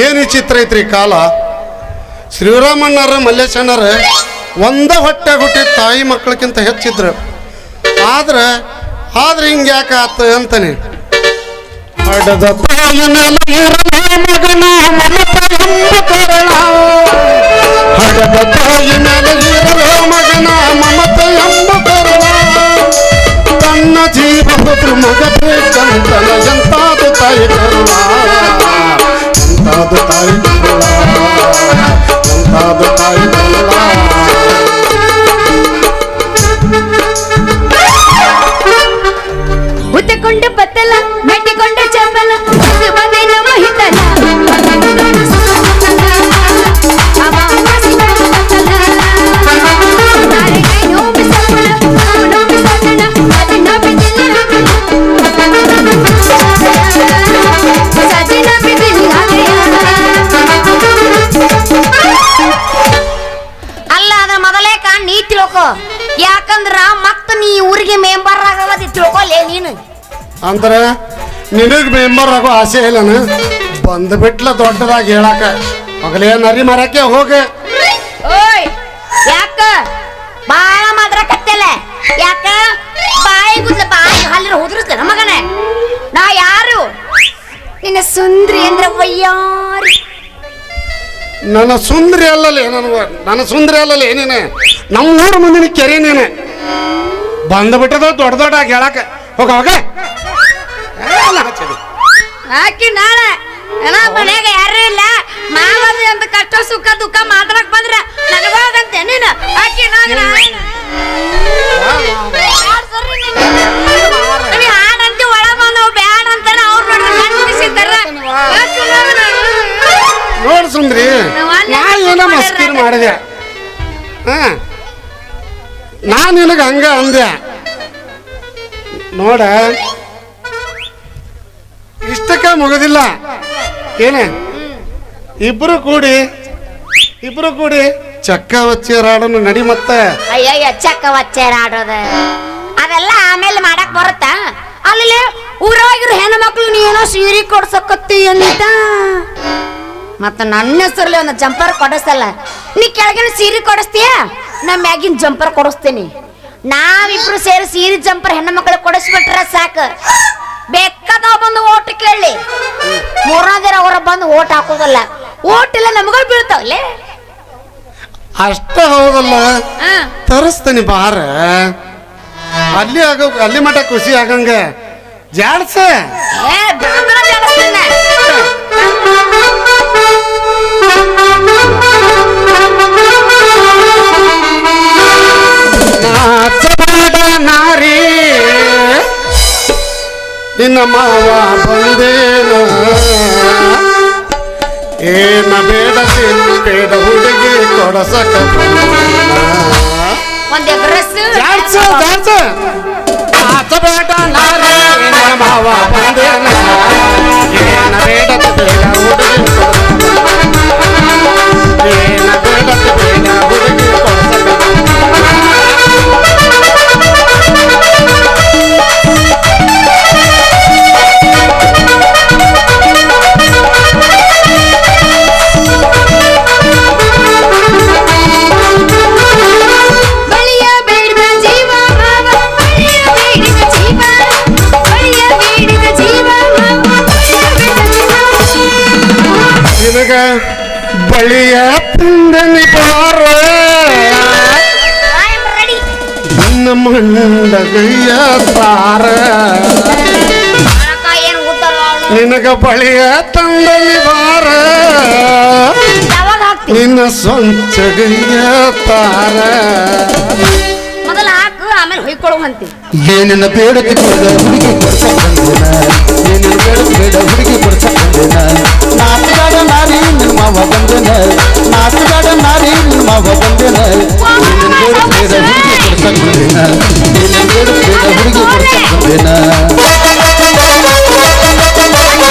ಏನು ಚಿತ್ರ ಐತ್ರಿ ಕಾಲ. ಶ್ರೀರಾಮಣ್ಣರ ಮಲ್ಲೇಶಣ್ಣರ ಒಂದ ಹೊಟ್ಟೆ ಹುಟ್ಟಿ ತಾಯಿ ಮಕ್ಕಳಕ್ಕಿಂತ ಹೆಚ್ಚಿದ್ರು. ಆದ್ರೆ ಹಿಂಗೆ ಯಾಕೆ ಆತ ಅಂತಾನೆ. ಹಡದ ತಾಯಿ ಮೇಲೆ ಮಗನ ಮಮತೆಯೆಂಬ ಕರುಣ, ಹಡದ ತಾಯಿ ಮೇಲೆ ಮಗನ ಮಮತೆಯೆಂಬ ಕರುಣ, ತನ್ನ ಜೀವ ಮಗ ಬೇಕಂತನ ಎಂತಾದು ತಾಯಿ ಕರುಣ, ಎಂತಾದು ತಾಯಿ ಕರುಣ, ಎಂತಾದು ತಾಯಿ ಕರುಣ. ಉತ್ತಕೊಂಡು ಬತ್ತಲ ಮೆಟ್ಟಿಕೊಂಡ ಚಂಬಲ ಬಂದೇನ ಮಹಿತಲ ಅಲ್ಲ ಅದ ಮೊದಲೇ ನೀ ತಿಳ್ಕೊ. ಯಾಕಂದ್ರ ಮತ್ತ ನೀ ಊರಿಗೆ ಮೆಂಬರ್ ಆಗವದಿ ತಿಳ್ಕೊಲೇ ನೀನು. ಅಂದ್ರೆ ನಿನಗ್ ಮೆಂಬರ್ ಆಗೋ ಆಸೆ ಇಲ್ಲನ. ಬಂದ್ಬಿಟ್ಲ ದೊಡ್ಡದಾಗಿ ಹೇಳಾಕ ಮಗಲೇ ನರಿ ಮರಕ್ಕೆ ಹೋಗ. ಓಯ್ ಯಾಕ ಬಾಳ ಮಾತಾಡಕತ್ತಲ್ಲ? ಯಾಕ ಬಾಯಿ ಗುದ್ಲ ಬಾಯಿ ಹಲ್ಲಿರ ಹೋದ್ರಸ್ತ ಮಗನೇ. ನಾ ಯಾರು? ನಿನ್ನ ಸುಂದ್ರಿ ಅಂದ್ರೆ ವಯ್ಯಾರಿ. ನನ್ನ ಸುಂದ್ರಿ ಅಲ್ಲಲೇ, ನನ್ನ ಸುಂದ್ರಿ ಅಲ್ಲಲೇ ನೀನೆ. ನಮ್ಮೂರು ಮುಂದಿನ ಕೆರೆ ನೀನೆ. ಬಂದ್ಬಿಟ್ಟದ ದೊಡ್ಡ ದೊಡ್ಡಾಗಿ ಹೇಳಾಕ ಹೋಗ ಹೋಗ. ಆಕಿ ನಾಳೆ ಏನ ಮನ್ಯಾಗ ಯಾರು ಇಲ್ಲ, ಮಾವದಿ ಅಂತ ಕಷ್ಟ ಸುಖ ದುಃಖ ಮಾತಾಡಕ್ ಬಂದ್ರ ನನಗೋದಂತೆ ನೀನು. ಆಕಿ ಹಾಡಂತಿ ಒಳಗ ಬಂದವು ಬ್ಯಾಡ ಅಂತಾರ ಅವ್ರು ನೋಡ್ ಸುಂದ್ರಿ, ನಾ ಏನ ಮಸ್ಕಿರ್ ಮಾಡಿದೆ. ನಾ ನಿನಗ ಹಂಗ ಅಂದೆ ನೋಡ. ಇಷ್ಟಕ್ಕ ಮುಗುದಿಲ್ಲ ಏನೇ. ಇಬ್ರು ಕೂಡಿ ಚಕ್ಕ ವಚ್ಚೇರಾಡೋನು ನಡಿ. ಮತ್ತೆ ಅಯ್ಯಯ್ಯ ಚಕ್ಕ ವಚ್ಚೇರಾಡೋದ ಅದೆಲ್ಲ ಆಮೇಲೆ ಮಾಡಕ್ ಬರುತ್ತಾ? ಅಲ್ಲಿ ಊರಾಗಿರೋ ಹೆಣ್ಣು ಮಕ್ಳು ನೀನೋ ಸೀರೆ ಕೊಡ್ಸಕತ್ತಿ ಅಂದಿದ್ದ. ಮತ್ತ ನನ್ನ ಹೆಸರಲ್ಲಿ ಒಂದು ಜಂಪರ್ ಕೊಡಿಸಲ್ಲ. ನೀ ಕೆಳಗಿನ ಸೀರೆ ಕೊಡಿಸ್ತೀಯ, ನಾ ಮ್ಯಾಗಿನ ಜಂಪರ್ ಕೊಡಿಸ್ತೀನಿ. ನಾವಿಬ್ರು ಸೇರಿ ಸೀರೆ ಜಂಪರ್ ಹೆಣ್ಣು ಮಕ್ಳು ಕೊಡಿಸ್ಬಿಟ್ರ ಸಾಕು. ಬೇಕಾದವ ಬಂದು ಓಟ್ ಕೇಳಿ, ಮೂರನೇ ದಿನ ಅವರ ಬಂದು ಓಟ್ ಹಾಕೋದಲ್ಲ. ಓಟ್ ಎಲ್ಲ ನಮಗಳು ಬೀಳ್ತಾವಲ್ಲೇ. ಅಷ್ಟ ಹೌದಲ್ಲ, ತರಿಸ್ತೀನಿ ಬಾರ. ಅಲ್ಲಿ ಮಠ ಖುಷಿ ಆಗಂಗ ಜಾಡ್ಸ. ನಾರಿ ನಿನ್ನ ಮಾವ ಬಂದೇನ, ಏನ ಬೇಡ ಬೇಡ ಹುಡುಗಿ ಕೊಡಸಕ ಬೇಡ ನಾರಿ ನಿನ್ನ ಮಾವ ಬಂದೇನ, ಏನ ಬೇಡ ಬೇಡ ಹುಡುಗಿ ಏನ ಬೇಡ ಬೇಡ ಹುಡುಗಿ ಕೊಡಸಕ. ಬಳಿಯ ತಂದನಿ ಬಾರ ನನ್ನ ಮಂಡಗಯ್ಯ ಸಾರ, ನಿನಗ ಬಳಿಯ ತಂದನಿ ಬಾರ ನಿನ್ನ ಸೊಂಚಗಯ್ಯ ತಾರ. ಮೊದಲ ಹಾಕು ಆಮೇಲೆ ಹೊಯ್ಕೊಳ್ಳುವಂತೆ. ಏನಿನ ಬೇಡಕ್ಕೆ ಬೇಡ ಹುಡುಗಿ ಕೊಡ್ಸಕ್ಕಂದಿನ, ಏನಿನ ಬೇಡಕ್ಕೆ ಬೇಡ ಹುಡುಗಿ ಕೊಡ್ಸಕ್ಕಂದಿನ. ನಾಚಗಾಡ ನಾರಿ ನಿನ್ನ ಮಾವ ಬಂದೆನ, ನಾಚಗಾಡ ನಾರಿ ನಿನ್ನ ಮಾವ ಬಂದೆನ. ಏನಿನ ಬೇಡಕ್ಕೆ ಬೇಡ ಹುಡುಗಿ ಕೊಡ್ಸಕ್ಕಂದಿನ, ಏನಿನ ಬೇಡಕ್ಕೆ ಬೇಡ ಹುಡುಗಿ ಕೊಡ್ಸಕ್ಕಂದಿನ.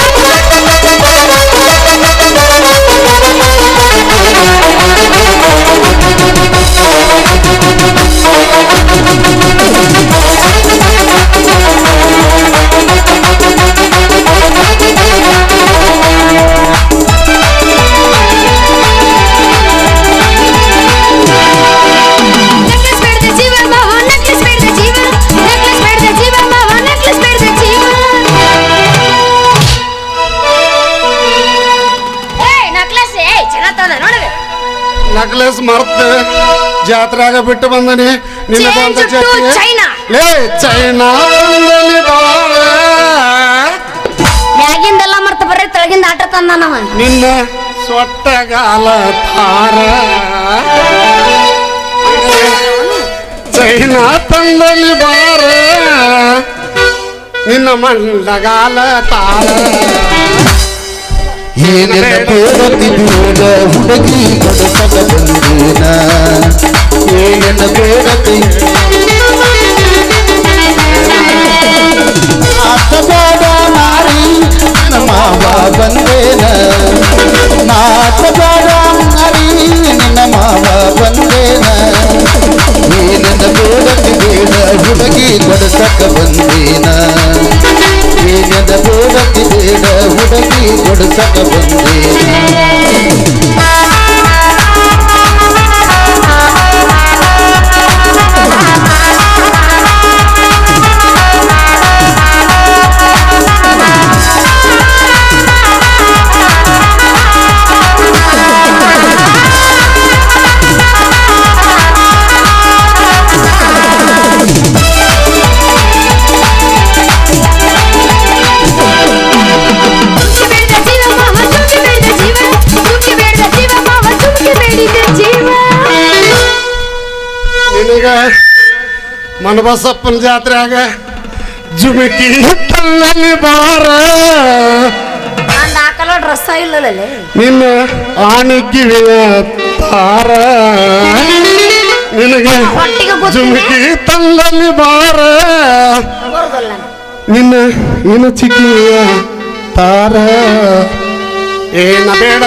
ಜಾತ್ರೆಯಾಗ ಬಿಟ್ಟು ಬಂದನಿ ನಿನ್ನ ಬಂದ Change to ಜಾತ್ರೆ China. ಲೇ ಚೈನಾ ಬಂದನಿ ಬಾಳ ಮ್ಯಾಗಿಂದೆಲ್ಲ ಮರ್ತ ಬರ್ರಿ ತೆಳಗಿಂದ ಆಟ ತಂದ ನಾವ ನಿನ್ನ ಸೊಟ್ಟಗಾಲ ತಾರ ಚೈನಾ ತಂದಲಿ ಬಾರ ನಿನ್ನ ಮಂಡಗಾಲ ತಾರ ಏನೆಲ್ಲ ಬೇಡತಿ ಬೇಡ ಹುಡುಗಿ ಕೊಡಸಕ ಬಂದೇನ ಏನೆಲ್ಲ ಬೇಡತಿ ನಾಚಬೇಡ ನಾರಿ ನಮ್ಮ ಮಾವ ಬಂದೇನ ನಾಚಬೇಡ ನಾರಿ ನಿನ್ನ ಮಾವ ಬಂದೇನ ಏನೆಲ್ಲ ಬೇಡತಿ ಬೇಡ ಹುಡುಗಿ ಕೊಡಸಕ ಬಂದೇನ ಏನೆಲ್ಲ ಬೇಡತಿ ಬೇಡ ಹುಡುಗಿ ಕೊಡಸಕ ಬಂದೇನ ನಿನಗ ಮನಬಸಪ್ಪನ ಜಾತ್ರೆಯಾಗ ಜುಮಕಿ ತಲ್ಲಲಿ ಬಾರ ನಂದು ಹಾಕಲ್ಲ ಡ್ರೆಸ್ ಇಲ್ಲಲ್ಲೇ ನಿನ್ನ ಆಣಿಗಿವಿಯ ತಾರ ನಿನಗೆ ಹೊಟ್ಟಿಗೆ ಗೊತ್ತಿದೆ. ಜುಮಕಿ ತಲ್ಲಲಿ ಬಾರ ಬರೋದಲ್ಲ ನಿನ್ನ ಇನ್ನು ಚಿಕ್ಕಿಯ ತಾರ ಏನ ಬೇಡ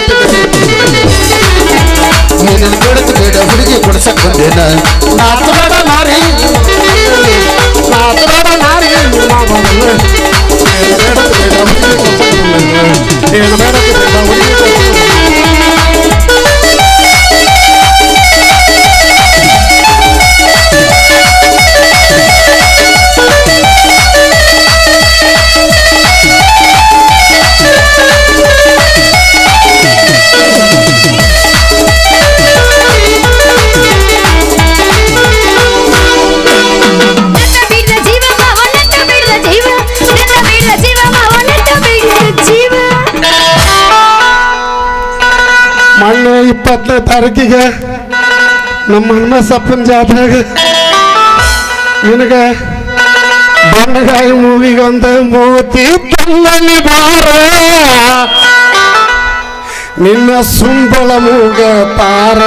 ಏನೆಲ್ಲ ಬೇಡತಿ ಬೇಡ ಹುಡುಗಿ ಕೊಡಸಕ್ ಬಂದೇನ ನಾಚಬೇಡ ನಾರಿ ನಾಚಬೇಡ ನಾರಿ ಏನು ಬೇಡ ಮೊನ್ನೆ 20ನೇ ತಾರೀಕಿಗೆ ನಮ್ಮ ಹನುಮಸಪ್ಪನ ಜಾತ್ರೆಗ ನಿನಗ ಬಣ್ಣಗಾಯಿ ಮೂವಿಗಂತ ಮೂತಿ ತಲ್ಲಲಿ ಬಾರ ನಿನ್ನ ಸುಂಬಳ ಮೂಗ ತಾರ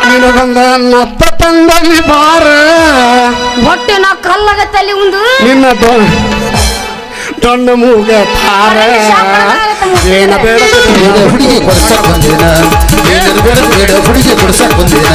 ನಿನಗೊಂದ ನತ್ತ ತಂದಲ್ಲಿ ಬಾರ ಹೊಟ್ಟೆ ನಾ ಕಲ್ಲಾಗತ್ತಲ್ಲಿ ಒಂದು ನಿನ್ನ ದೊಣ್ಣ ಮೂಗ ತಾರ ಏನ ಬೇಡ ಬೇಡ ಹುಡುಗಿ ಕೊಡಸಕ್ ಬಂದೇನ ಏನೆಲ್ಲ ಬೇಡತಿ ಬೇಡ ಹುಡುಗಿ ಕೊಡಸಕ್ ಬಂದೇನ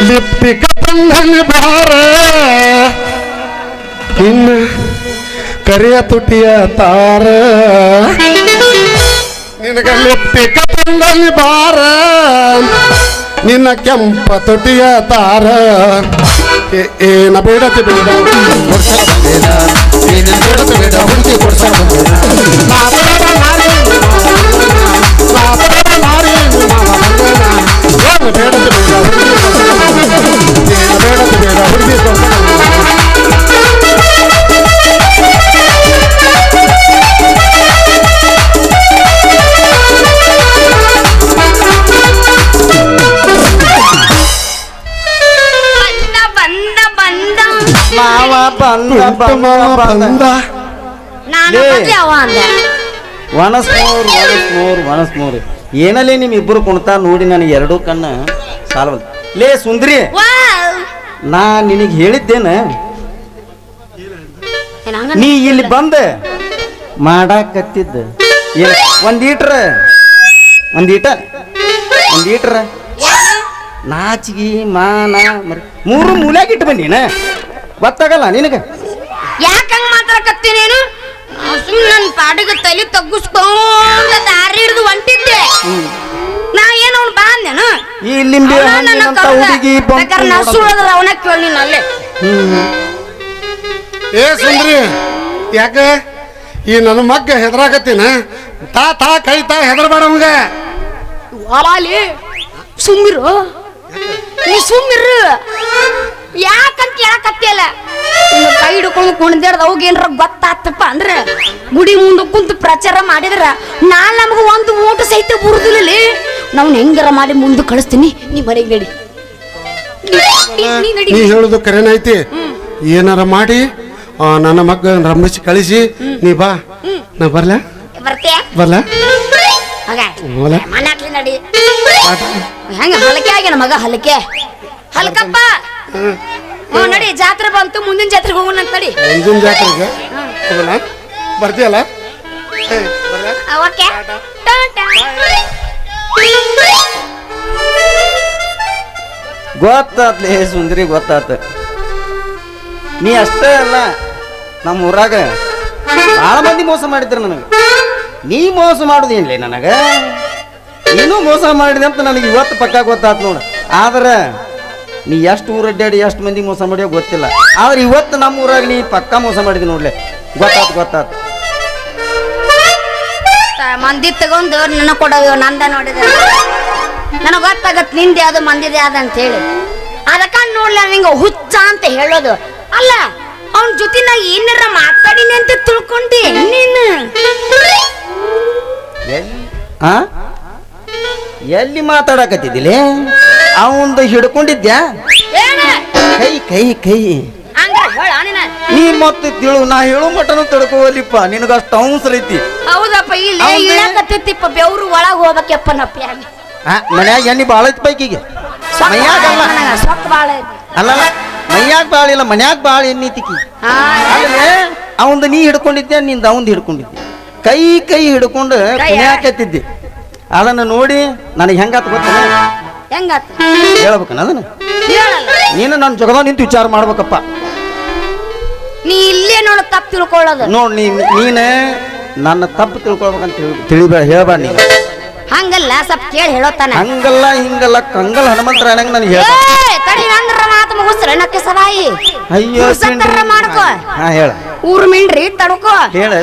ಲಿಪ್ಪಿಕ ತಂದನಿ ಬಾರ ಇನ್ನು ಕರಿಯ ತುಟಿಯ ತಾರ ನಿನಗ ಲಿಪ್ಪಿಕ ತಂದನಿ ಬಾರ ನಿನ್ನ ಕೆಂಪ ತುಟಿಯ ತಾರ ಏನ ಬೇಡತಿ ಬೇಡ ಕೊಡ್ಸಕ್ ಬಂದೇನ ಏನೆಲ್ಲ ಬೇಡತಿ ಬೇಡ ಹುಡುಗಿ ಕೊಡ್ಸಕ್ ಬಂದೇನ ನಾಚಬೇಡ ನಾರಿ ನಾಚಬೇಡ ನಾರಿ ಏನು ಬೇಡತಿ ಬೇಡ ಏನು ಬೇಡತಿ ಬೇಡ ಹುಡುಗಿ ಮಾವ ಬಂದ ಬಂದ ನಾನು ಮತ್ತೆ ಅವ ಅಂದೆ ವನಸ್ಮೋರ್ ಏನಲ್ಲೇ ನಿಮ್ ಇಬ್ಬರು ಕುಣ್ತಾ ನೋಡಿ ನನಗೆ ಎರಡೂ ಕಣ್ಣ ಸಾಲವಲ್ ಲೇ ಸುಂದ್ರಿ ವಾವ್ ನಾ ನಿನಗೆ ಹೇಳಿದ್ದೇನ ಏನ್ ಹಂಗ ನೀ ಇಲ್ಲಿ ಬಂದ ಮಾಡಾಕತ್ತಿದ್ದ ಏನ್ ಒಂದೀಟ್ರ ನಾಚಿಗೆ ಮಾನ ಮರಿ ಮೂರು ಮೂಲ್ಯಾಗ ಇಟ್ಟು ಬಂದೀನ ಗೊತ್ತಾಗಲ್ಲ ನಿನಗ ಯಾಕ ಹಂಗ ಮಾತಾಡಕತ್ತೀನೇನು ಸುಮ್ ನನ್ ಪಾಡಿಗೆ ತಲೆ ತಗ್ಗಿಸ್ಕೊಂಡ ದಾರಿ ಹಿಡಿದು ಹೊಂಟಿದ್ದೆ ನಾ ಏನ್ ಅವ್ನು ಬಾ ಅಂದೇನು ಈ ಲಿಂಬೆ ಹಣ್ಣಿನಂತ ಹುಡುಗಿ ಅವನ ಕೇಳಿ ನೀನ್ ಅಲ್ಲೇ ಏ ಸುಂದ್ರಿ ಯಾಕ ಈ ನನ್ನ ಮಗ್ಗ ಹೆದರಾಕತ್ತೀನ ತಾ ಕೈ ಹೆದರ್ಬೇಡ ಅವಂಗ ಹೊಲಾಲಿ ಸುಮ್ಮಿರು ನೀ ಸುಮ್ಮಿರು ಯಾಕಂತ ಕೇಳಕತ್ತಿಯಲ್ಲ ಕೈ ಹಿಡ್ಕೊಂಡು ಕುಣಿದಾಡ್ದ ಅವಾಗ ಏನ್ರ ಗೊತ್ತಾತಪ್ಪ ಅಂದ್ರ ಗುಡಿ ಮುಂದೆ ಕುಂತು ಪ್ರಚಾರ ಮಾಡಿದ್ರ ನಾಳೆ ನಮಗ ಒಂದು ಊಟ ಸಹಿತ ಬರುದಿಲ್ಲ ನಾವು ಹೆಂಗಾರ ಮಾಡಿ ಮುಂದೆ ಕಳಿಸ್ತೀನಿ ನೀ ಮನೆಗೆ ನಡಿ ನೀ ಹೇಳುದು ಕರೆನೈತಿ ಏನಾರ ಮಾಡಿ ನನ್ನ ಮಗ್ಗ ರಂಭಿಸಿ ಕಳಿಸಿ ನೀ ಬಾ ನಾ ಬರ್ಲ ಬರ್ಲ ನಡಿ ಹೆಂಗ ಹಲಕೆ ಆಗ್ಯಾನ ಮಗ ಹಲಕೆ ಹಲಕಪ್ಪ ನಡಿ ಜಾತ್ರೆ ಬಂತು ಮುಂದಿನ ಜಾತ್ರೆಗೆ ಹೋಗೋಣ ಅಂತ ನಡಿ ಮುಂದಿನ ಜಾತ್ರೆಗೆ ಹೋಗೋಣ ಬರ್ತೀಯಲ್ಲ ಓಕೆ ಗೊತ್ತಾತ್ಲೇ ಸುಂದರಿ ಗೊತ್ತಾತ ನೀ ಅಷ್ಟೇ ಅಲ್ಲ ನಮ್ಮ ಊರಾಗ ಭಾಳ ಮಂದಿ ಮೋಸ ಮಾಡಿದ್ರು ನನಗೆ ನೀ ಮೋಸ ಮಾಡುದೇನ್ಲೇ ನನಗ ನೀನು ಮೋಸ ಮಾಡಿದೆ ಅಂತ ನನಗೆ ಇವತ್ತು ಪಕ್ಕ ಗೊತ್ತಾತ್ ನೋಡು ಆದ್ರೆ ನೀ ಎಷ್ಟು ಊರು ಅಡ್ಡಾಡಿ ಎಷ್ಟು ಮಂದಿ ಮೋಸ ಮಾಡ್ಯೋ ಗೊತ್ತಿಲ್ಲ ಆದ್ರೆ ಇವತ್ತು ನಮ್ಮ ಊರಾಗ ನೀ ಪಕ್ಕ ಮೋಸ ಮಾಡಿದಿ ನೋಡ್ಲೆ ಗೊತ್ತಾತು ಮಂದಿ ತಗೊಂಡು ನನ್ನ ಕೊಡೋ ನಂದ ನೋಡಿದ ನನಗೆ ಗೊತ್ತಾಗತ್ ನಿಂದೆ ಅದು ಮಂದಿದೆ ಅದ ಅಂತ ಹೇಳಿ ಅದಕ್ಕ ನೋಡ್ಲ ನಿಂಗ ಹುಚ್ಚ ಅಂತ ಹೇಳೋದು ಅಲ್ಲ ಅವನ ಜೊತೆ ನಾ ಏನಾರ ಮಾತಾಡಿನಿ ಅಂತ ತಿಳ್ಕೊಂಡಿ ನೀನು ಎಲ್ಲಿ ಮಾತಾಡಕತ್ತಿದ್ದಿಲ್ಲ ಅವಂದು ಹಿಡ್ಕೊಂಡಿದ್ಯಾ ಕೈ ನೀ ಮತ್ತೆ ತಿಳು ನಾ ಹೇಳೋ ಮಟನು ತಡ್ಕೋಲಿಪ್ಪ ನಿನಗಷ್ಟು ಅವಸರ ಐತಿ ಹೌದಪ್ಪ ಇಲ್ಲಿ ಇಳಕತ್ತಿಪ್ಪ ಬೆವ್ರು ಒಳಗ್ ಹೋಗ್ಬೇಕಪ್ಪ ನಪ್ಪ ಮನ್ಯಾಗ ಎಣ್ಣಿ ಬಾಳ ಐತಿ ಪೈಕಿಗೆ ಮೈಯಾಗಲ್ಲ ಅಲ್ಲ ಮೈಯಾಗ ಬಾಳ ಇಲ್ಲ ಮನ್ಯಾಗ ಬಾಳ ಎಣ್ಣಿ ತಿಕ್ಕಿ ಅವಂದು ನೀ ಹಿಡ್ಕೊಂಡಿದ್ದೆ ನಿಂದ ಅವಂದು ಹಿಡ್ಕೊಂಡಿದ್ದೆ ಕೈ ಹಿಡ್ಕೊಂಡು ಕುಣಿಯಾಕತ್ತಿದ್ದೆ ಅದನ್ನ ನೋಡಿ ನನಗೆ ಹೆಂಗಾತ ಗೊತ್ತ ಹೇಳ್ಬೇಕನ ಅದನ್ನ ನೀನು ನನ್ನ ಜಗದ ನಿಂತು ವಿಚಾರ ಮಾಡ್ಬೇಕಪ್ಪ ನೀ ಇಲ್ಲೇ ನೋಡ ತಪ್ಪು ತಿಳ್ಕೊಳ್ಳೋದು ನೋಡ್ ನೀನು ನನ್ನ ತಪ್ಪು ತಿಳ್ಕೊಳ್ಬೇಕಂತ ತಿಳಿಬೇಡ ಹೇಳ್ಬೇಡ ನೀ ಹಂಗಲ್ಲ ಸ್ವಲ್ಪ ಕೇಳಿ ಹೇಳೋತಾನ ಹಂಗಲ್ಲ ಹಿಂಗಲ್ಲ ಕಂಗಲ್ ಹನುಮಂತರ ನನಗೆ ಹೇಳ ತಡಿ ನಂದ್ರ ಮಾತು ಮುಗಿಸ್ರ ನಕ್ಕೆ ಸವಾಯಿ ಅಯ್ಯೋ ಮಾಡ್ಕೋ ಹೇಳ ಊರ್ ಮಿಂಡ್ರಿ ತಡ್ಕೋ ಹೇಳ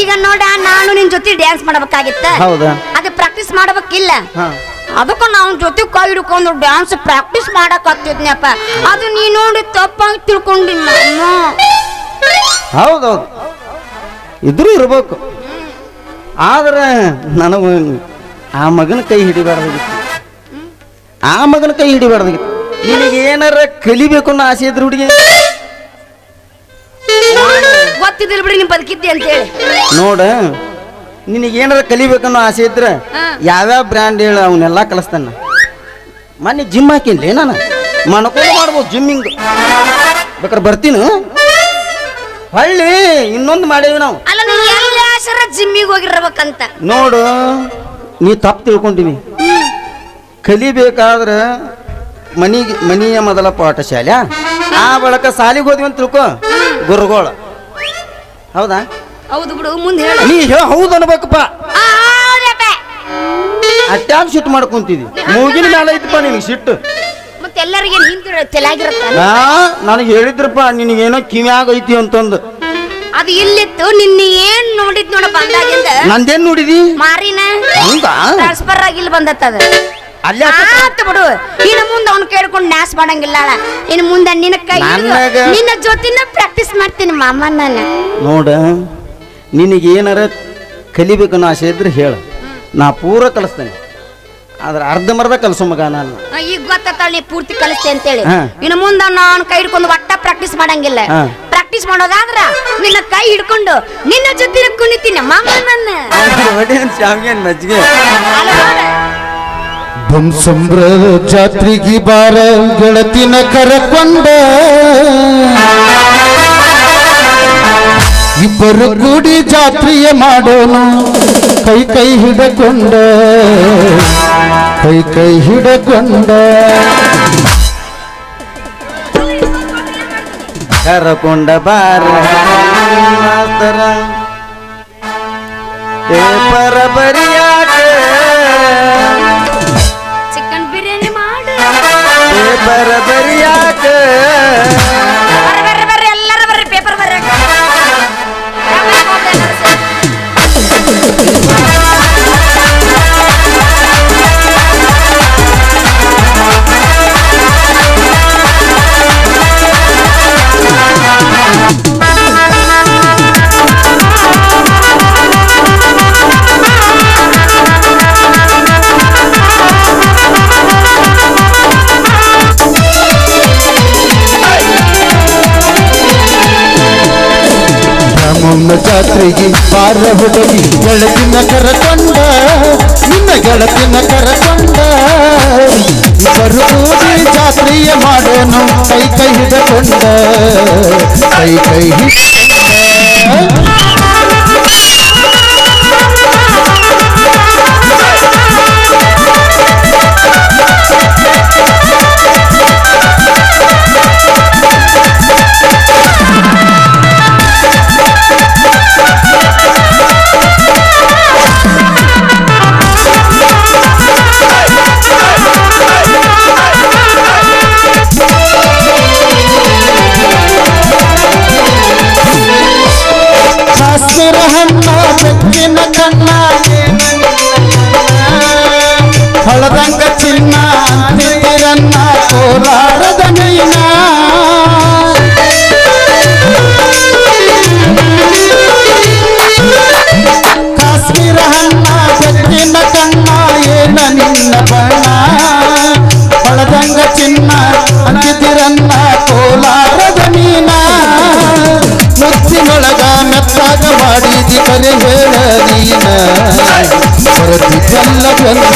ಈಗ ನೋಡ ನಾನು ನಿನ್ ಜೊತೆ ಡ್ಯಾನ್ಸ್ ಮಾಡ್ಬೇಕಾಗಿತ್ತ ಹೌದಾ ಅದೇ ಪ್ರಾಕ್ಟೀಸ್ ಮಾಡ್ಬೇಕಿಲ್ಲ ಅದಕ್ಕ ನಾವು ಜೊತೆ ಕೈ ಹಿಡ್ಕೊಂಡು ಡ್ಯಾನ್ಸ್ ಪ್ರಾಕ್ಟೀಸ್ ಮಾಡಕ್ ಆಗ್ತಿದ್ನಪ್ಪ ಅದು ನೀ ನೋಡಿ ತಪ್ಪಾಗಿ ತಿಳ್ಕೊಂಡಿ ಹೌದೌದು ಇದ್ರೂ ಇರ್ಬೇಕು ಆದ್ರೆ ನನಗೆ ಆ ಮಗನ ಕೈ ಹಿಡಿಬಾರ್ದಾಗಿತ್ತು ನಿನಗೆ ಏನಾರ ಕಲಿಬೇಕು ಅನ್ನೋ ಆಸೆ ಇದ್ರು ಹುಡುಗಿ ಗೊತ್ತಿದ್ದಿಲ್ಲ ಬಿಡಿ ನೀನ್ ಬದುಕಿದ್ದೆ ಅಂತ ಹೇಳಿ ನೋಡ ನಿನಗೆ ಏನಾರ ಕಲಿಬೇಕನ್ನೋ ಆಸೆ ಇದ್ರೆ ಯಾವ್ಯಾವ ಬ್ರ್ಯಾಂಡ್ ಹೇಳ ಅವನ್ನೆಲ್ಲ ಕಲಿಸ್ತಾನ ಮೊನ್ನೆ ಜಿಮ್ ಹಾಕಿನ್ಲೇ ನಾನು ಮನ್ಕೊಂಡು ಮಾಡ್ಬೋದು ಜಿಮ್ಮಿಂಗ್ ಬೇಕಾದ್ರೆ ಬರ್ತೀನಿ ಹಳ್ಳಿ ಇನ್ನೊಂದು ಮಾಡೇವಿ ನಾವು ಅಲ್ಲ ನೀ ಎಲ್ಲ ಜಿಮ್ಮಿಗೆ ಹೋಗಿರ್ಬೇಕಂತ ನೋಡು ನೀ ತಪ್ಪು ತಿಳ್ಕೊಂಡಿನಿ ಕಲಿಬೇಕಾದ್ರೆ ಮನಿಯ ಮೊದಲ ಪಾಠಶಾಲೆ ಆ ಬಳಕ ಸಾಲಿಗೆ ಹೋದ್ವಿ ಅಂತ ತಿಳ್ಕೊ ಗುರುಗಳು ಹೌದಾ ಹೌದು ಬಿಡು ಮುಂದೆ ಹೇಳ ನೀ ಹೌದು ಅನ್ಬೇಕಪ್ಪ ಅಟ್ಯಾಗ ಸಿಟ್ಟು ಮಾಡ್ಕೊಂತಿದ್ದಿ ಮೂಗಿನ ಮೇಲೆ ಐತಪ್ಪ ನಿನಗೆ ಸಿಟ್ಟು ಮತ್ತೆ ಎಲ್ಲರಿಗೆ ತಲೆಯಾಗಿರತ್ತ ನನಗೆ ಹೇಳಿದ್ರಪ್ಪ ನಿನಗೇನೋ ಕಿವ್ಯಾಗ ಐತಿ ಅಂತಂದು ಅದು ಇಲ್ಲಿತ್ತು ನಿನ್ನ ಏನ್ ನೋಡಿದ್ ನೋಡ ಬಂದಾಗಿಂದ ನಂದೇನ್ ನೋಡಿದಿ ಮಾರಿನ ಟ್ರಾನ್ಸ್ಫರ್ ಆಗಿ ಇಲ್ಲಿ ಬಂದತ್ತದ ಅಲ್ಲೇ ಆತ ಬಿಡು ಇನ್ನು ಮುಂದೆ ಅವ್ನು ಕೇಳ್ಕೊಂಡು ನ್ಯಾಸ್ ಮಾಡಂಗಿಲ್ಲ ಇನ್ನು ಮುಂದೆ ನಿನ್ನ ಕೈ ನಿನ್ನ ಜೊತೆನ ಪ್ರಾಕ್ಟೀಸ್ ಮಾಡ್ತೀನಿ ಮಾಮ ನಾನು ನೋಡ ನಿನಗೆ ಏನಾರ ಕಲಿಬೇಕನ್ನೋ ಆಸೆ ಇದ್ರೆ ಹೇಳ ನಾ ಪೂರ ಕಲಿಸ್ತೇನೆ ಆದ್ರೆ ಅರ್ಧಂಬರ್ಧ ಕಲಿಸೋ ಮಗ ನಾನು ಈಗ ಗೊತ್ತಾಳ ನೀ ಪೂರ್ತಿ ಕಲಿಸ್ತೇ ಅಂತೇಳಿ ಇನ್ನು ಮುಂದೆ ನಾನು ಕೈ ಹಿಡ್ಕೊಂಡು ಒಟ್ಟ ಪ್ರಾಕ್ಟೀಸ್ ಮಾಡಂಗಿಲ್ಲ ಪ್ರಾಕ್ಟೀಸ್ ಮಾಡೋದಾದ್ರ ನಿನ್ನ ಕೈ ಹಿಡ್ಕೊಂಡು ನಿನ್ನ ಜೊತೆ ಕುಣಿತೀನಿ ಮಾಮ ನನ್ನ ಮಜ್ಜಿಗೆ ಬೊಮ್ಸಂಬ್ರ ಜಾತ್ರೆಗೆ ಬಾರ ಗೆಳತಿನ ಕರಕೊಂಡ ಇಬ್ಬರು ಕೂಡಿ ಜಾತ್ರೆಯ ಮಾಡೋನು ಕೈ ಕೈ ಹಿಡಕೊಂಡ ಕೈ ಕೈ ಹಿಡಕೊಂಡ ಕರಕೊಂಡ ಬಾರ ಪೇಪರ ಬರಿಯಾಕ ಚಿಕನ್ ಬಿರಿಯಾನಿ ಮಾಡು ಪೇಪರ ಬರಿಯಾಕ ಬರ್ರಿ ಬರ್ರಿ ಎಲ್ಲರೂ ಬರ್ರಿ ಪೇಪರ್ ಬರ್ರಿ ರಾಮಮ್ಮ ಜಾತ್ರೆಗೆ ಬಾರ ಹುಡುಗಿ ಗೆಳತಿನ ಕರಕೊಂಡ ನಿನ್ನ ಗೆಳತಿನ ಕರಕೊಂಡ ಇಬ್ಬರು ಕೂಡಿ ಜಾತ್ರೆಯ ಮಾಡೋನು ಕೈ ಕೈ ಹಿಡಕೊಂಡ ಕೈ ಕೈ ಹಿಡ್ಕೊಂಡ ಹಸಿರ ಹಣ್ಣ ಬೆಕ್ಕಿನ ಕಣ್ಣ ಹೊಳದಂಗ ಚಿನ್ನ ಅಂತಿರನ್ನ ಕೋಲಾರದ ಮೀನ ಕಾಶ್ಮೀರ ಹಣ್ಣ ಬೆಕ್ಕಿನ ಕಣ್ಣ ಏನ ನಿನ್ನ ಬಣ್ಣ ಹೊಳದಂಗ ಚಿನ್ನ ಅಂತಿರನ್ನ ಕೋಲಾರದ ಮೀನ ಮುತ್ತಿನೊಳಗ ಮೆತ್ತಾಗ ಮಾಡಿದಿ ಕರೆ ಹೇಳ ನೀನ ಹೊರತಿ ಚಲ್ಲ ಚಲ್ಲ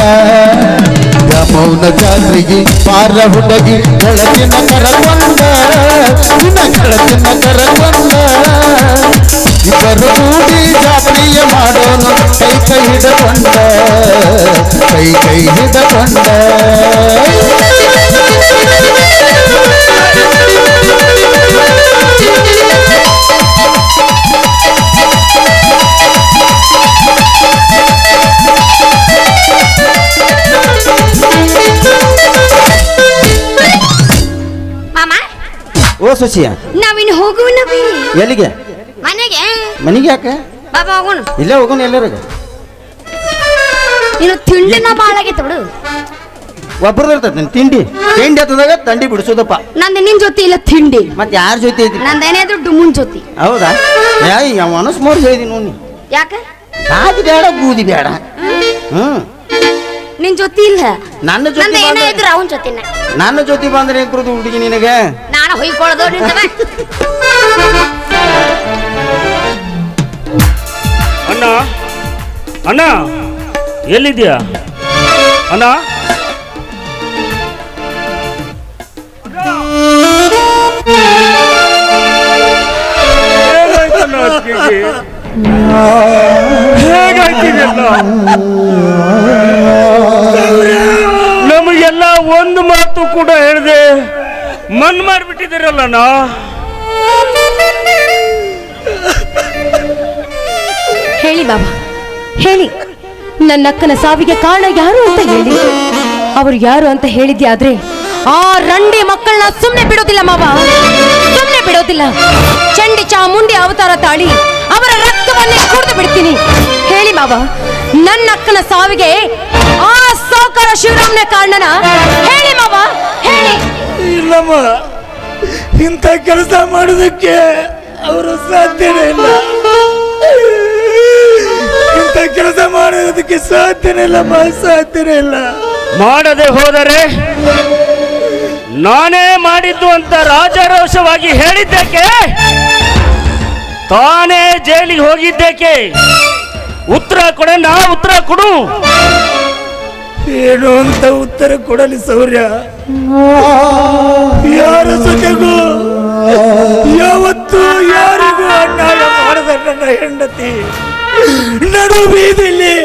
ಮೌನ ಜಾತ್ರೆಗೆ ಪಾರ ಹುಡುಗಿ ಗೆಳತಿನ ಕರಕೊಂಡ ನಿನ್ನ ಗೆಳತಿನ ಕರಕೊಂಡ ಇಬ್ಬರು ಕೂಡಿ ಜಾತ್ರೆಯ ಮಾಡೋನು ಕೈ ಕೈ ಹಿಡಕೊಂಡ ಕೈ ಕೈ ಹಿಡಕೊಂಡ ಮಾಮ ಓ ಸುಶಿಯ ನಾವಿನ್ ಹೋಗುವನವಿ ಎಲ್ಲಿಗೆ ಮನೆಗೆ ಮನೆಗೆ ಯಾಕೆ ಬಾಬಾ ಹೋಗೋಣ ಇಲ್ಲೇ ಹೋಗೋಣ ಎಲ್ಲರಿಗೆ ನೀನು ತಿಂಡಿನ ಬಾಳಾಗೈತೆ ಬಿಡು ಒಬ್ಬರದ್ದು ಇರ್ತೈತೆ ತಿಂಡಿ ತಿಂಡಿ ಹತ್ತದಾಗ ತಂಡಿ ಬಿಡಿಸೋದಪ್ಪ ನಂದು ನಿನ್ ಜೊತೆ ಇಲ್ಲ ತಿಂಡಿ ಮತ್ತೆ ಯಾರ ಜೊತೆ ಐತಿ ನಂದೇನಾದ್ರು ಡುಮುನ್ ಜೊತೆ ಹೌದಾ ಯಾವ ಮನಸ್ ಮೋರ್ ಹೇಳಿದಿ ನೋಡಿ ಯಾಕ ಕಾದು ಬೇಡ ಬೂದಿ ಬೇಡ ನಿನ್ ಜೊತೆ ಇಲ್ಲ ನನ್ನ ಜೊತೆ ನಂದು ಏನೇ ಇದ್ರು ಅವನ್ ಜೊತೆನ ನನ್ನ ಜೊತೆ ಬಂದ್ರೆ ಏನ್ ಕೊಡೋದು ಹುಡುಗಿ ನಿನಗೆ ನಾನು ಹೊಯ್ಕೊಳ್ಳೋದು ನಿಂತವ ಅಣ್ಣ ಅಣ್ಣ ಎಲ್ಲಿದ್ಯಾ ಅಣ್ಣ ಹೇಗಾಯ್ತಿದೆಲ್ಲ ನಮಗೆಲ್ಲ ಒಂದು ಮಾತು ಕೂಡ ಹೇಳಿದೆ ಮನ್ ಮಾಡಿಬಿಟ್ಟಿದ್ದೀರಲ್ಲಣ್ಣ ಹೇಳಿ ಬಾಬಾ ಹೇಳಿ ನನ್ನ ಅಕ್ಕನ ಸಾವಿಗೆ ಕಾರಣ ಯಾರು ಅಂತ ಹೇಳಿ ಅವರು ಯಾರು ಅಂತ ಹೇಳಿದ್ಯಾದ್ರೆ ಆ ರಂಡಿ ಮಕ್ಕಳನ್ನ ಸುಮ್ಮನೆ ಬಿಡೋದಿಲ್ಲ ಮಾವ ಸುಮ್ಮನೆ ಬಿಡೋದಿಲ್ಲ ಚಂಡಿ ಚಾಮುಂಡಿ ಅವತಾರ ತಾಳಿ ಅವರ ರಕ್ತವನ್ನೇ ಕುಡಿದು ಬಿಡ್ತೀನಿ ಹೇಳಿ ಮಾವ ನನ್ನ ಅಕ್ಕನ ಸಾವಿಗೆ ಆ ಸೌಕರ ಶಿವರಾಮ್ನ ಕಾರಣನ ಹೇಳಿ ಮಾವ ಹೇಳಿ ಇಲ್ಲಮ್ಮ ಇಂಥ ಕೆಲಸ ಮಾಡೋದಕ್ಕೆ ಅವರು ಸಾಧ್ಯನೇ ಇಲ್ಲ ಇಂಥ ಕೆಲಸ ಮಾಡೋದಕ್ಕೆ ಸಾಧ್ಯನೇ ಇಲ್ಲಮ್ಮ ಸಾಧ್ಯನೇ ಇಲ್ಲ ಮಾಡದೆ ಹೋದರೆ ನಾನೇ ಮಾಡಿದ್ದು ಅಂತ ರಾಜಾರೋಷವಾಗಿ ಹೇಳಿದ್ದಕ್ಕೆ ತಾನೇ ಜೈಲಿಗೆ ಹೋಗಿದ್ದಕ್ಕೆ ಉತ್ತರ ಕೊಡೆ ನಾ ಉತ್ತರ ಕೊಡು ಏನು ಅಂತ ಉತ್ತರ ಕೊಡಲಿ ಸೌರ್ಯ. ಯಾರ ಜೊತೆಗೂ ಯಾವತ್ತೂ ಯಾರಿಗೂ ಅನ್ಯಾಯ ಮಾಡದ ನನ್ನ ಹೆಂಡತಿ ನಡು ಬೀದಿಯಲ್ಲಿ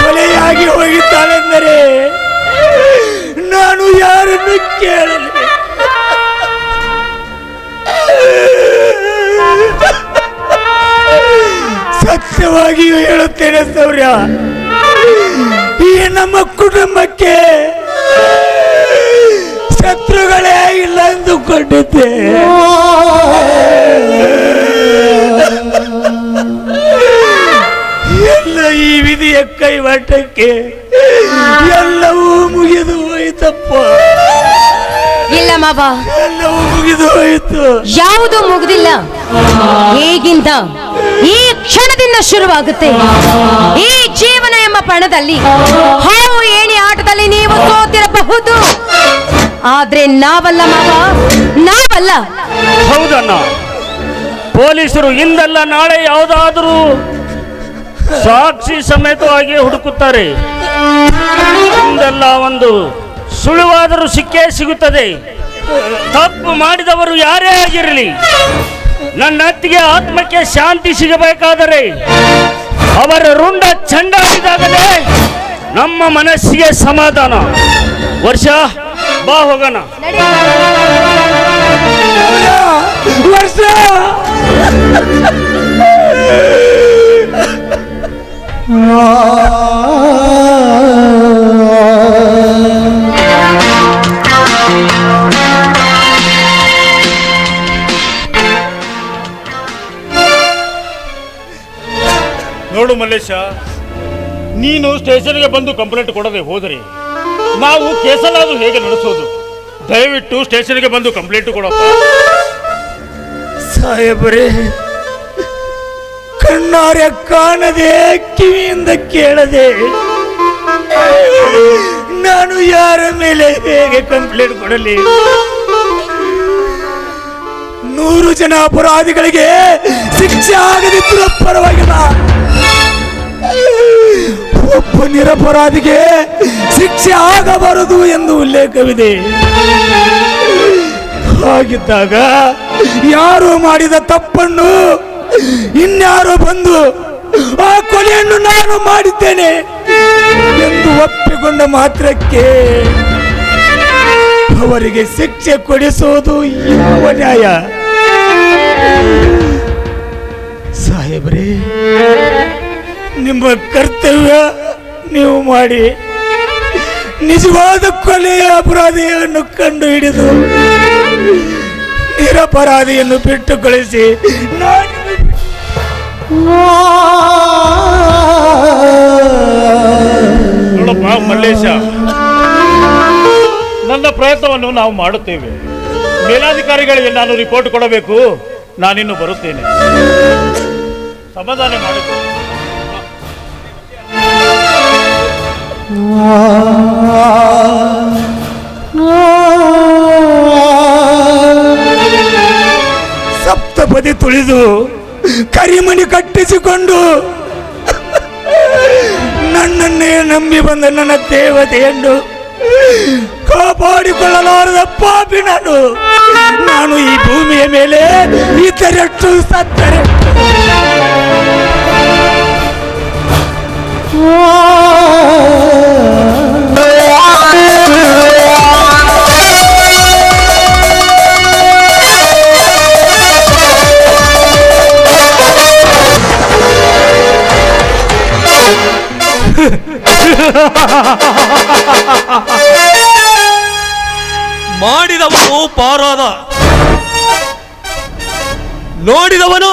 ಕೊಲೆಯಾಗಿ ಹೋಗಿದ್ದಾಳೆಂದರೆ ನಾನು ಯಾರನ್ನು ಕೇಳಲಿ? ಸತ್ಯವಾಗಿಯೂ ಹೇಳುತ್ತೇನೆ ಸೌರ್ಯ, ಈ ನಮ್ಮ ಕುಟುಂಬಕ್ಕೆ ಶತ್ರುಗಳೇ ಇಲ್ಲ ಎಂದುಕೊಂಡಿದ್ದೆ. ಎಲ್ಲ ಈ ವಿಧಿಯ ಕೈವಾಟಕ್ಕೆ ಎಲ್ಲವೂ ಮುಗಿದು ಹೋಯಿತಪ್ಪ. ಇಲ್ಲ ಮಾವ, ಎಲ್ಲವೂ ಮುಗಿದು ಹೋಯಿತು. ಯಾವುದೂ ಮುಗ್ದಿಲ್ಲ. ಹೇಗಿಂದ ಈ ಕ್ಷಣದಿಂದ ಶುರುವಾಗುತ್ತೆ ಈ ಜೀವನ ಎಂಬ ಪಣದಲ್ಲಿ. ಹಾವು ಏಣಿ ಆಟದಲ್ಲಿ ನೀವು ಸೋತಿರಬಹುದು, ಆದ್ರೆ ನಾವಲ್ಲ ಮಾವ, ನಾವಲ್ಲ. ಹೌದಣ್ಣ, ಪೊಲೀಸರು ಇಂದಲ್ಲ ನಾಳೆ ಯಾವುದಾದರೂ ಸಾಕ್ಷಿ ಸಮೇತವಾಗಿ ಹುಡುಕುತ್ತಾರೆ. ಇಂದಲ್ಲ ಒಂದು ಸುಳುವಾದರೂ ಸಿಕ್ಕೇ ಸಿಗುತ್ತದೆ. ತಪ್ಪು ಮಾಡಿದವರು ಯಾರೇ ಆಗಿರಲಿ, ನನ್ನ ಅತ್ತಿಗೆ ಆತ್ಮಕ್ಕೆ ಶಾಂತಿ ಸಿಗಬೇಕಾದರೆ ಅವರ ರುಂಡ ಚಂಡಾಡಿದಾಗಲೇ ನಮ್ಮ ಮನಸ್ಸಿಗೆ ಸಮಾಧಾನ. ವರ್ಷ ಬಾ ಹೋಗೋಣ. ವರ್ಷ ನೋಡು ಮಲ್ಲೇಶ, ನೀನು ಸ್ಟೇಷನ್ಗೆ ಬಂದು ಕಂಪ್ಲೇಂಟ್ ಕೊಡದೆ ಹೋದರೆ ನಾವು ಕೇಸಲ್ಲಾದ್ರೂ ಹೇಗೆ ನಡೆಸೋದು? ದಯವಿಟ್ಟು ಸ್ಟೇಷನ್ಗೆ ಬಂದು ಕಂಪ್ಲೇಂಟ್ ಕೊಡಪ್ಪ. ಸಾಹೇಬರೇ, ಕಣ್ಣಾರೆ ಕಾಣದೆ ಕಿವಿಯಿಂದ ಕೇಳದೆ ನಾನು ಯಾರ ಮೇಲೆ ಹೇಗೆ ಕಂಪ್ಲೇಂಟ್ ಕೊಡಲಿ? 100 ಜನ ಅಪರಾಧಿಗಳಿಗೆ ಶಿಕ್ಷೆ ಆಗದಿದ್ದರೂ ಪರವಾಗಿಲ್ಲ, ಒಬ್ಬ ನಿರಪರಾಧಿಗೆ ಶಿಕ್ಷೆ ಆಗಬಾರದು ಎಂದು ಉಲ್ಲೇಖವಿದೆ. ಹಾಗಿದ್ದಾಗ ಯಾರು ಮಾಡಿದ ತಪ್ಪನ್ನು ಇನ್ಯಾರೋ ಬಂದು ಆ ಕೊಲೆಯನ್ನು ನಾನು ಮಾಡಿದ್ದೇನೆ ಎಂದು ಒಪ್ಪಿಕೊಂಡ ಮಾತ್ರಕ್ಕೆ ಅವರಿಗೆ ಶಿಕ್ಷೆ ಕೊಡಿಸುವುದು ಯಾವ ನ್ಯಾಯ? ಸಾಹೇಬ್ರೇ, ನಿಮ್ಮ ಕರ್ತವ್ಯ ನೀವು ಮಾಡಿ ನಿಜವಾದ ಕೊಲೆಯ ಅಪರಾಧಿಯನ್ನು ಕಂಡು ಹಿಡಿದು ನಿರಪರಾಧಿಯನ್ನು ಬಿಟ್ಟು ಕಳಿಸಿ. ನೋಡಪ್ಪ ಮಲ್ಲೇಶ, ನನ್ನ ಪ್ರಯತ್ನವನ್ನು ನಾವು ಮಾಡುತ್ತೇವೆ. ಮೇಲಾಧಿಕಾರಿಗಳಿಗೆ ನಾನು ರಿಪೋರ್ಟ್ ಕೊಡಬೇಕು. ನಾನಿನ್ನು ಬರುತ್ತೇನೆ. ಸಮಾಧಾನ ಮಾಡುತ್ತೇನೆ. ಸಪ್ತಪದಿ ತುಳಿದು ಕರಿಮಣಿ ಕಟ್ಟಿಸಿಕೊಂಡು ನನ್ನನ್ನೇ ನಂಬಿ ಬಂದ ನನ್ನ ದೇವತೆಯನ್ನು ಕಾಪಾಡಿಕೊಳ್ಳಲಾರದ ಪಾಪಿ ನಾನು ಈ ಭೂಮಿಯ ಮೇಲೆ ಇತರಷ್ಟು ಸತ್ತರೆ ಮಾಡಿದವನು ಪಾರಾದ, ನೋಡಿದವನು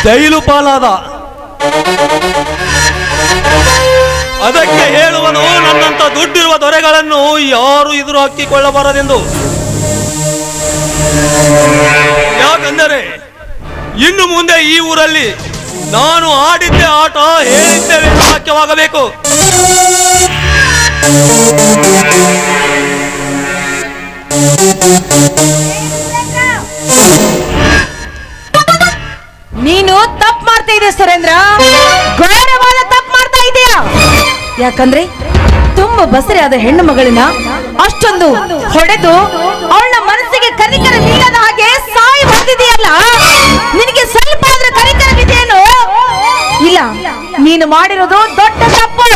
ಜೈಲು ಪಾಲಾದ. ಅದಕ್ಕೆ ಹೇಳುವನು, ನನ್ನಂತ ದುಡ್ಡಿರುವ ದೊರೆಗಳನ್ನು ಯಾರು ಎದುರು ಹಾಕಿಕೊಳ್ಳಬಾರದೆಂದು. ಯಾಕಂದರೆ ಇನ್ನು ಮುಂದೆ ಈ ಊರಲ್ಲಿ ನಾನು ಆಡಿದ್ದೆ ಆಟ, ಹೇಳಿದ್ದೇವೆ ವಾಕ್ಯವಾಗಬೇಕು. ನೀನು ತಪ್ಪು ಮಾಡ್ತಾ ಇದೆಯಾ ಸುರೇಂದ್ರ? ಘೋರವಾದ ತಪ್ಪು ಮಾಡ್ತಾ ಇದೀಯಾ. ಯಾಕಂದ್ರೆ ತುಂಬ ಬಸರೆಯಾದ ಹೆಣ್ಣು ಮಗಳನ್ನ ಅಷ್ಟೊಂದು ಹೊಡೆದು ಅವಳ ಮನಸ್ಸಿಗೆ ಕನಿಕರ ನೀಡದ ಹಾಗೆ ಸಾಯಿ ಬರ್ತಿದೆಯಲ್ಲ, ನಿನಗೆ ಸ್ವಲ್ಪ ಆದ್ರೆ ಕನಿಕರವಿದೆಯೇನು? ಇಲ್ಲ, ನೀನು ಮಾಡಿರೋದು ದೊಡ್ಡ ತಪ್ಪು.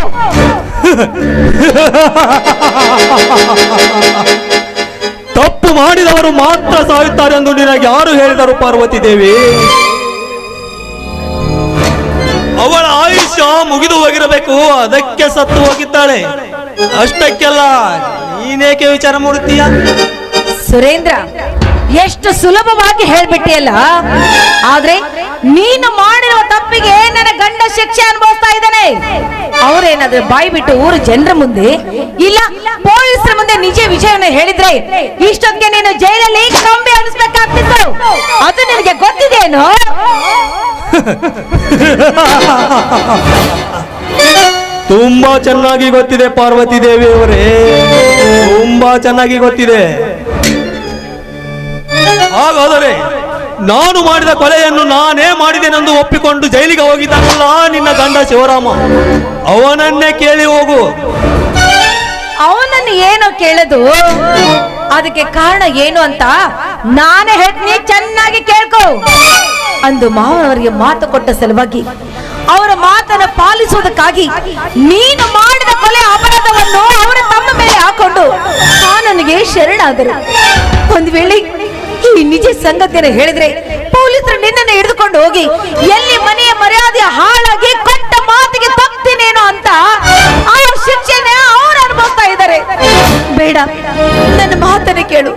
ತಪ್ಪು ಮಾಡಿದವರು ಮಾತ್ರ ಸಾಯುತ್ತಾರೆ ಎಂದು ನಿನಗೆ ಯಾರು ಹೇಳಿದರು ಪಾರ್ವತಿ ದೇವಿ? ಅವಳ ಆಯುಷ್ಯ ಮುಗಿದು ಹೋಗಿರಬೇಕು, ಅದಕ್ಕೆ ಸತ್ತು ಹೋಗಿದ್ದಾಳೆ. ಅಷ್ಟಕ್ಕೆಲ್ಲ ನೀನೇಕೆ ವಿಚಾರ ಮಾಡುತ್ತೀಯ? ಸುರೇಂದ್ರ, ಎಷ್ಟು ಸುಲಭವಾಗಿ ಹೇಳ್ಬಿಟ್ಟಿಯಲ್ಲ. ಆದ್ರೆ ನೀನು ಮಾಡಿರುವ ತಪ್ಪಿಗೆ ನನ್ನ ಗಂಡ ಶಿಕ್ಷೆ ಅನುಭವಿಸ್ತಾ ಇದ್ದಾನೆ. ಅವರೇನಾದ್ರೂ ಬಾಯಿ ಬಿಟ್ಟು ಊರು ಜನರ ಮುಂದೆ ಇಲ್ಲ ಪೊಲೀಸರ ಮುಂದೆ ನಿಜ ವಿಷಯವನ್ನು ಹೇಳಿದ್ರೆ ಇಷ್ಟೊತ್ತಿಗೆ ನೀನು ಜೈಲಲ್ಲಿ ಕಂಬಿ ಅನಿಸ್ಬೇಕಾಗ್ತಿತ್ತು. ಅದು ನಿನಗೆ ಗೊತ್ತಿದೆಯೇನು? ತುಂಬಾ ಚೆನ್ನಾಗಿ ಗೊತ್ತಿದೆ ಪಾರ್ವತಿ ದೇವಿ ಅವರೇ, ತುಂಬಾ ಚೆನ್ನಾಗಿ ಗೊತ್ತಿದೆ. ಹಾಗಾದರೆ ನಾನು ಮಾಡಿದ ಕೊಲೆಯನ್ನು ನಾನೇ ಮಾಡಿದೆನೆಂದು ಒಪ್ಪಿಕೊಂಡು ಜೈಲಿಗೆ ಹೋಗಿದ್ದಾನಲ್ಲ ನಿನ್ನ ಗಂಡ ಶಿವರಾಮ, ಅವನನ್ನೇ ಕೇಳಿ ಹೋಗು. ಅವನನ್ನು ಏನೋ ಕೇಳದು, ಅದಕ್ಕೆ ಕಾರಣ ಏನು ಅಂತ ನಾನೇ ಹೇಳ್ತೀನಿ, ಚೆನ್ನಾಗಿ ಕೇಳ್ಕೊ. ಅಂದು ಮಾವನವರಿಗೆ ಮಾತು ಕೊಟ್ಟ ಸಲುವಾಗಿ ಅವರ ಮಾತನ್ನು ಪಾಲಿಸುವುದಕ್ಕಾಗಿ ನೀನು ಮಾಡಿದ ಕೊಲೆ ಅಪರಾಧವನ್ನು ಅವರ ತಮ್ಮ ಮೇಲೆ ಹಾಕೊಂಡು ಕಾನೂನಿಗೆ ಶರಣಾದರು. ಒಂದು ವೇಳೆ ಈ ನಿಜ ಸಂಗತಿಯನ್ನು ಹೇಳಿದ್ರೆ ಪೊಲೀಸರು ನಿನ್ನನ್ನು ಹಿಡಿದುಕೊಂಡು ಹೋಗಿ ಎಲ್ಲಿ ಮನೆಯ ಮರ್ಯಾದೆ ಹಾಳಾಗಿ ಕೊಟ್ಟ ಮಾತಿಗೆ ತಪ್ಪಿನೇನೋ ಅಂತ ಆ ಶಿಕ್ಷೆನ ಅವರು ಅನುಭವಿಸ್ತಾ ಇದ್ದಾರೆ. ಬೇಡ, ನನ್ನ ಮಾತನ್ನು ಕೇಳು.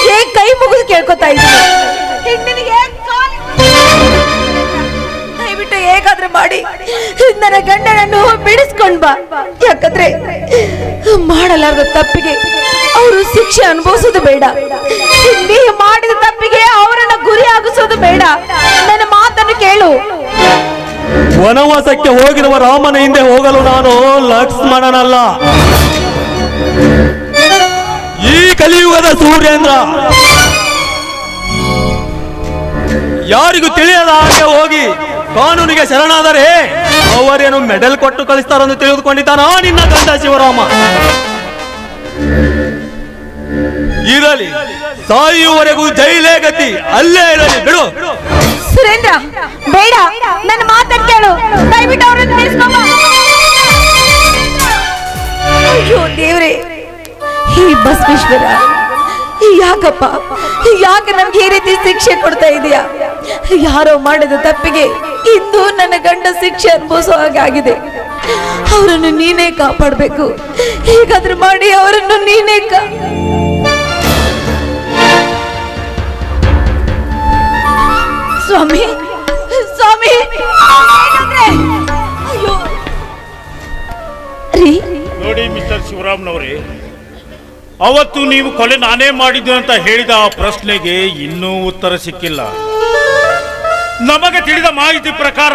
ನಿನಗೆ ಕೈ ಮುಗಿದು ಕೇಳ್ಕೊತಾ ಇದ್ದೀನಿ. ದಯವಿಟ್ಟು ಹೇಗಾದ್ರೂ ಮಾಡಿ ನನ್ನ ಗಂಡನನ್ನು ಬಿಡಿಸ್ಕೊಂಡ್ ಬಾ. ಯಾಕಂದ್ರೆ ಮಾಡಲಾರದ ತಪ್ಪಿಗೆ ಅವರು ಶಿಕ್ಷೆ ಅನುಭವಿಸೋದು ಬೇಡ. ನೀ ಮಾಡಿದ ತಪ್ಪಿಗೆ ಅವರನ್ನ ಗುರಿ ಆಗಿಸೋದು ಬೇಡ. ನನ್ನ ಮಾತನ್ನು ಕೇಳು. ವನವಾಸಕ್ಕೆ ಹೋಗಿರುವ ರಾಮನ ಹಿಂದೆ ಹೋಗಲು ನಾನು ಲಕ್ಷ್ಮಣನಲ್ಲ, ಈ ಕಲಿಯುಗದ ಸೂರ್ಯೇಂದ್ರ. ಯಾರಿಗೂ ತಿಳಿಯದ ಹಾಗೆ ಹೋಗಿ ಕಾನೂನಿಗೆ ಶರಣಾದರೆ ಅವರೇನು ಮೆಡಲ್ ಕೊಟ್ಟು ಕಳಿಸ್ತಾರೆಂದು ತಿಳಿದುಕೊಂಡಿದ್ದಾನ ನಿನ್ನ ಗಂಡ ಶಿವರಾಮ? ಇರಲಿ, ಸಾಯುವವರೆಗೂ ಜೈಲೇ ಗತಿ, ಅಲ್ಲೇ ಇರಲಿ, ಬಿಡು. ಸುರೇಂದ್ರ, ಬೇಡ, ನನ್ನ ಮಾತನ್ನು ಕೇಳು. ದಯವಿಟ್ಟು ಅವರನ್ನು ಬಿಡಿಸ್ಕೊಂಬ. ಅಯ್ಯೋ ದೇವ್ರೆ, ಈ ಬಸವೇಶ್ವರ, ಯಾಕಪ್ಪ, ಯಾಕೆ ನಮ್ಗೆ ಈ ರೀತಿ ಶಿಕ್ಷೆ ಕೊಡ್ತಾ ಇದೀಯಾ? ಯಾರೋ ಮಾಡಿದ ತಪ್ಪಿಗೆ ಇಂದು ನನ್ನ ಗಂಡ ಶಿಕ್ಷೆ ಅನುಭವಿಸೋ ಹಾಗಾಗಿದೆ. ಅವರನ್ನು ನೀನೇ ಕಾಪಾಡಬೇಕು. ಹೇಗಾದ್ರೂ ಮಾಡಿ ಅವರನ್ನು ನೀನೇ ಸ್ವಾಮಿ, ಸ್ವಾಮಿ, ಅಯ್ಯೋ ರೀ. ನೋಡಿ ಮಿಸ್ಟರ್ ಶಿವರಾಮ್ನವರೇ, ಅವತ್ತು ನೀವು ಕೊಲೆ ನಾನೇ ಮಾಡಿದ್ದು ಅಂತ ಹೇಳಿದ ಆ ಪ್ರಶ್ನೆಗೆ ಇನ್ನೂ ಉತ್ತರ ಸಿಕ್ಕಿಲ್ಲ. ನಮಗೆ ತಿಳಿದ ಮಾಹಿತಿ ಪ್ರಕಾರ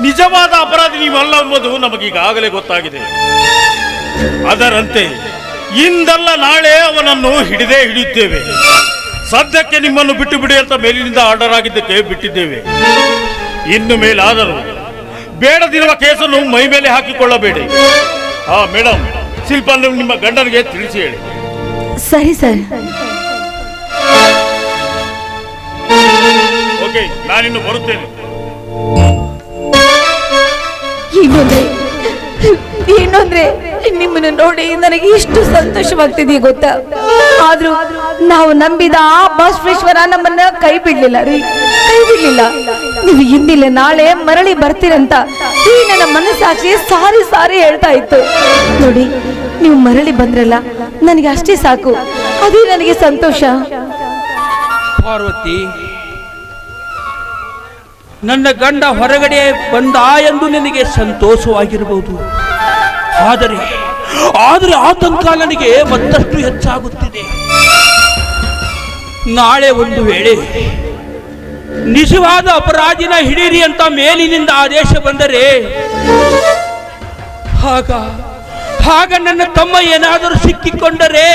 ನಿಜವಾದ ಅಪರಾಧಿ ನೀವಲ್ಲ ಎಂಬುದು ನಮಗೀಗಾಗಲೇ ಗೊತ್ತಾಗಿದೆ. ಅದರಂತೆ ಇಂದಲ್ಲ ನಾಳೆ ಅವನನ್ನು ಹಿಡಿದೇ ಹಿಡಿಯುತ್ತೇವೆ. ಸದ್ಯಕ್ಕೆ ನಿಮ್ಮನ್ನು ಬಿಟ್ಟು ಬಿಡಿ ಅಂತ ಮೇಲಿನಿಂದ ಆರ್ಡರ್ ಆಗಿದ್ದಕ್ಕೆ ಬಿಟ್ಟಿದ್ದೇವೆ. ಇನ್ನು ಮೇಲಾದರೂ ಬೇಡದಿರುವ ಕೇಸನ್ನು ಮೈ ಮೇಲೆ ಹಾಕಿಕೊಳ್ಳಬೇಡಿ. ಮೇಡಮ್, ಶಿಲ್ಪ ನಿಮ್ಮ ಗಂಡನಿಗೆ ತಿಳಿಸಿ ಹೇಳಿ. ಸರಿ ಸರ್. ಓಕೆ, ನಾನಿನ್ನು ಬರುತ್ತೇನೆ. ಇನ್ನೊಂದ್ರೆ ನಿಮ್ಮನ್ನು ನೋಡಿ ನನಗೆ ಇಷ್ಟು ಸಂತೋಷವಾಗ್ತಿದೆಯಾ ಗೊತ್ತಾ? ಆದ್ರೂ ನಾವು ನಂಬಿದ ಆ ಬಸವೇಶ್ವರ ನಮ್ಮನ್ನ ಕೈ ಬಿಡ್ಲಿಲ್ಲ ರೀ, ಕೈ ಬಿಡ್ಲಿಲ್ಲ. ನೀವು ಇಂದಿಲ್ಲ ನಾಳೆ ಮರಳಿ ಬರ್ತೀರಂತ ಈ ನನ್ನ ಮನಸ್ಸಾಕ್ಷಿ ಸಾರಿ ಸಾರಿ ಹೇಳ್ತಾ ಇತ್ತು. ನೋಡಿ, ನೀವು ಮರಳಿ ಬಂದ್ರಲ್ಲ, ನನಗೆ ಅಷ್ಟೇ ಸಾಕು. ಅದೇ ನನಗೆ ಸಂತೋಷ. ಪಾರ್ವತಿ, ನನ್ನ ಗಂಡ ಹೊರಗಡೆ ಬಂದ ಎಂದು ನಿನಗೆ ಸಂತೋಷವಾಗಿರಬಹುದು. ಆದರೆ ಆತಂಕ ನನಗೆ ಮತ್ತಷ್ಟು ಹೆಚ್ಚಾಗುತ್ತಿದೆ. ನಾಳೆ ಒಂದು ವೇಳೆ ನಿಜವಾದ ಅಪರಾಧಿನ ಹಿಡೀರಿ ಅಂತ ಮೇಲಿನಿಂದ ಆದೇಶ ಬಂದರೆ ಆಗ ನನ್ನ ತಮ್ಮ ಏನಾದರೂ ಸಿಕ್ಕಿಕೊಂಡರೆ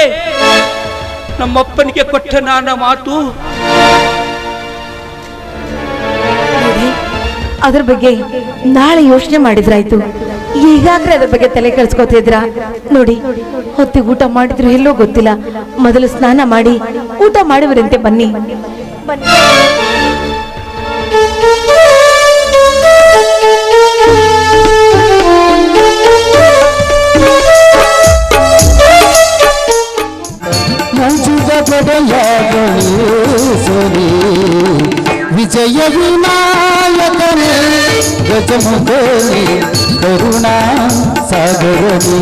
ನಮ್ಮಪ್ಪನಿಗೆ ಕೊಟ್ಟ ನನ್ನ ಮಾತು. ಅದ್ರ ಬಗ್ಗೆ ನಾಳೆ ಯೋಚನೆ ಮಾಡಿದ್ರಾಯ್ತು. ಈಗಾಗ್ರೆ ಅದ್ರ ಬಗ್ಗೆ ತಲೆ ಕೆಡಿಸ್ಕೊತಿದ್ರ ನೋಡಿ. ಹೊತ್ತಿಗೆ ಊಟ ಮಾಡಿದ್ರು ಎಲ್ಲೋ ಗೊತ್ತಿಲ್ಲ. ಮೊದಲು ಸ್ನಾನ ಮಾಡಿ ಊಟ ಮಾಡುವರಂತೆ ಬನ್ನಿ. ಮಂಜುಗ ಬದಯ ಗಣೇಶನೇ ವಿಜಯ ವಿನಾಯಕನೇ ಗಜಮುಖನೇ ಕರುಣಾ ಸಾಗರನೇ